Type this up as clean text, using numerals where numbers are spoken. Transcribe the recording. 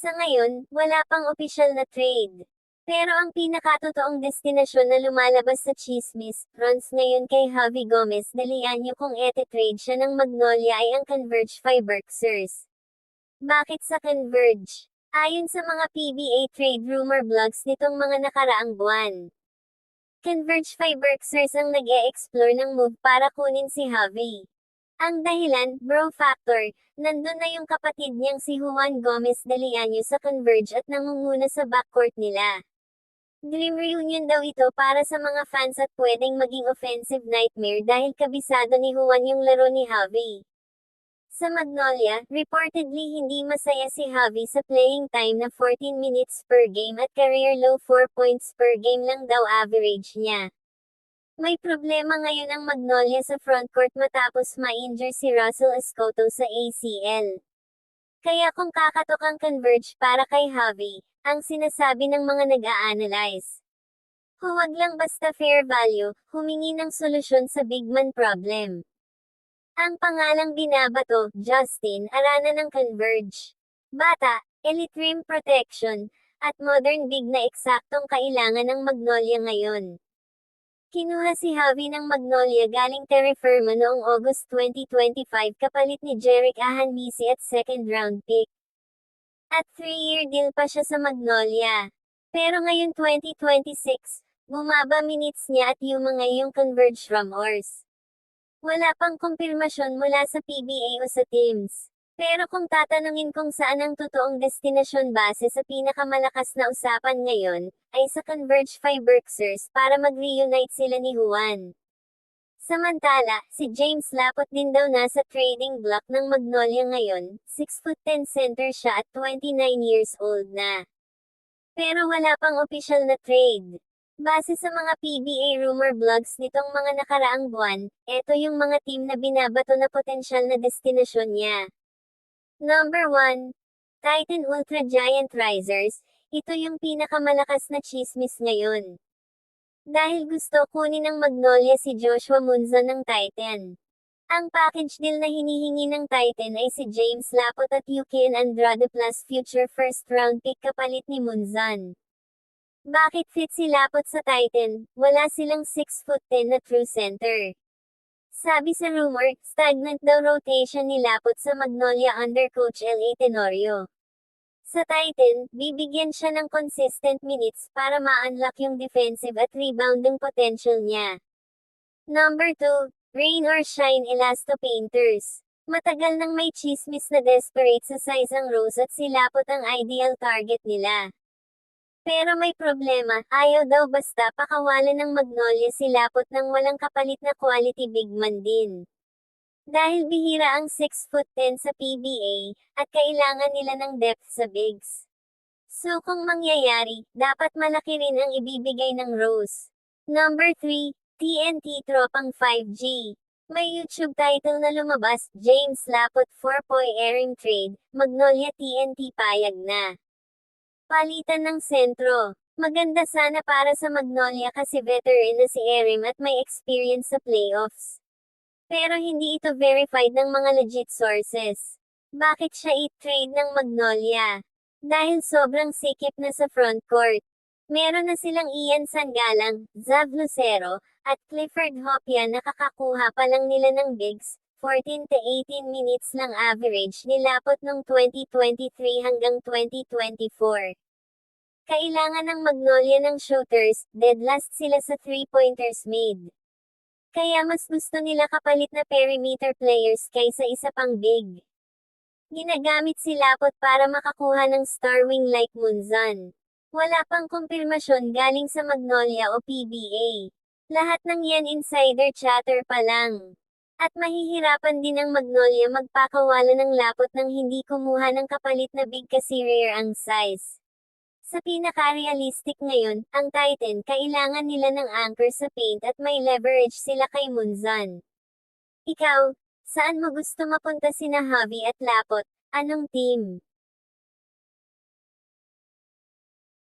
Sa ngayon, wala pang opisyal na trade. Pero ang pinakatotoong destinasyon na lumalabas sa tsismis, runs ngayon kay Javi Gomez de Leaño kung ete-trade siya ng Magnolia ay ang Converge Fiberxers. Bakit sa Converge? Ayon sa mga PBA trade rumor blogs nitong mga nakaraang buwan, Converge Fiberxers ang nag-e-explore ng move para kunin si Javi. Ang dahilan, bro factor, nandun na yung kapatid niyang si Juan Gomez de Leaño sa Converge at nangunguna sa backcourt nila. Dream reunion daw ito para sa mga fans at pwedeng maging offensive nightmare dahil kabisado ni Juan yung laro ni Javi. Sa Magnolia, reportedly hindi masaya si Javi sa playing time na 14 minutes per game at career low 4 points per game lang daw average niya. May problema ngayon ang Magnolia sa frontcourt matapos ma-injure si Russell Escoto sa ACL. Kaya kung kakatok ang Converge para kay Javi, ang sinasabi ng mga nag-a-analyze, huwag lang basta fair value, humingi ng solusyon sa big man problem. Ang pangalang binabato, Justin Arana ng Converge. Bata, elite rim protection, at modern big na eksaktong kailangan ng Magnolia ngayon. Kinuha si Javi ng Magnolia galing Terre Firma noong August 2025 kapalit ni Jerick Ahanmisi at second round pick. At 3-year deal pa siya sa Magnolia. Pero ngayon 2026, bumaba minutes niya at yung Converge Rumors. Wala pang kumpirmasyon mula sa PBA o sa teams. Pero kung tatanungin kung saan ang totoong destinasyon base sa pinakamalakas na usapan ngayon, ay sa Converge Fiberxers para mag-reunite sila ni Juan. Samantala, si James Lapot din daw nasa trading block ng Magnolia ngayon, 6'10" center siya at 29 years old na. Pero wala pang opisyal na trade. Base sa mga PBA rumor blogs nitong mga nakaraang buwan, eto yung mga team na binabato na potensyal na destinasyon niya. Number 1. Titan Ultra Giant Risers, ito yung pinakamalakas na chismis ngayon. Dahil gusto kunin ng Magnolia si Joshua Munzon ng Titan. Ang package deal na hinihingi ng Titan ay si James Lapot at Yukian Andrade plus future first round pick kapalit ni Munzon. Bakit fit si Lapot sa Titan? Wala silang 6'10" na true center. Sabi sa rumor, stagnant daw rotation ni Lapot sa Magnolia under coach L.A. Tenorio. Sa Titan, bibigyan siya ng consistent minutes para ma-unlock yung defensive at rebounding potential niya. Number 2, Rain or Shine Elasto Painters. Matagal nang may chismis na desperate sa size ang Rose at si Lapot ang ideal target nila. Pero may problema, ayaw daw basta pakawalan ng Magnolia si Lapot nang walang kapalit na quality big man din. Dahil bihira ang 6'10" sa PBA, at kailangan nila ng depth sa bigs. So kung mangyayari, dapat malaki rin ang ibibigay ng Rose. Number 3, TNT Tropang 5G. May YouTube title na lumabas, James Lapot 4-Poi Airing Trade, Magnolia TNT payag na. Palitan ng sentro. Maganda sana para sa Magnolia kasi veteran na si Erim at may experience sa playoffs. Pero hindi ito verified ng mga legit sources. Bakit siya i-trade ng Magnolia? Dahil sobrang sikip na sa frontcourt. Meron na silang Ian Sangalang, Zav Lucero, at Clifford Hopia na kakakuha pa lang nila ng bigs, 14 to 18 minutes lang average nilapot nung 2023 hanggang 2024. Kailangan ng Magnolia ng shooters, dead last sila sa 3-pointers made. Kaya mas gusto nila kapalit na perimeter players kaysa isa pang big. Ginagamit si Lapot para makakuha ng star wing like Munzon. Wala pang kumpirmasyon galing sa Magnolia o PBA. Lahat ng yan insider chatter pa lang. At mahihirapan din ang Magnolia magpakawala ng Lapot nang hindi kumuha ng kapalit na big kasi rare ang size. Sa pinaka-realistic ngayon, ang Titan kailangan nila ng anchor sa paint at may leverage sila kay Munzon. Ikaw, saan mo gusto mapunta sina Javi at Lapot? Anong team?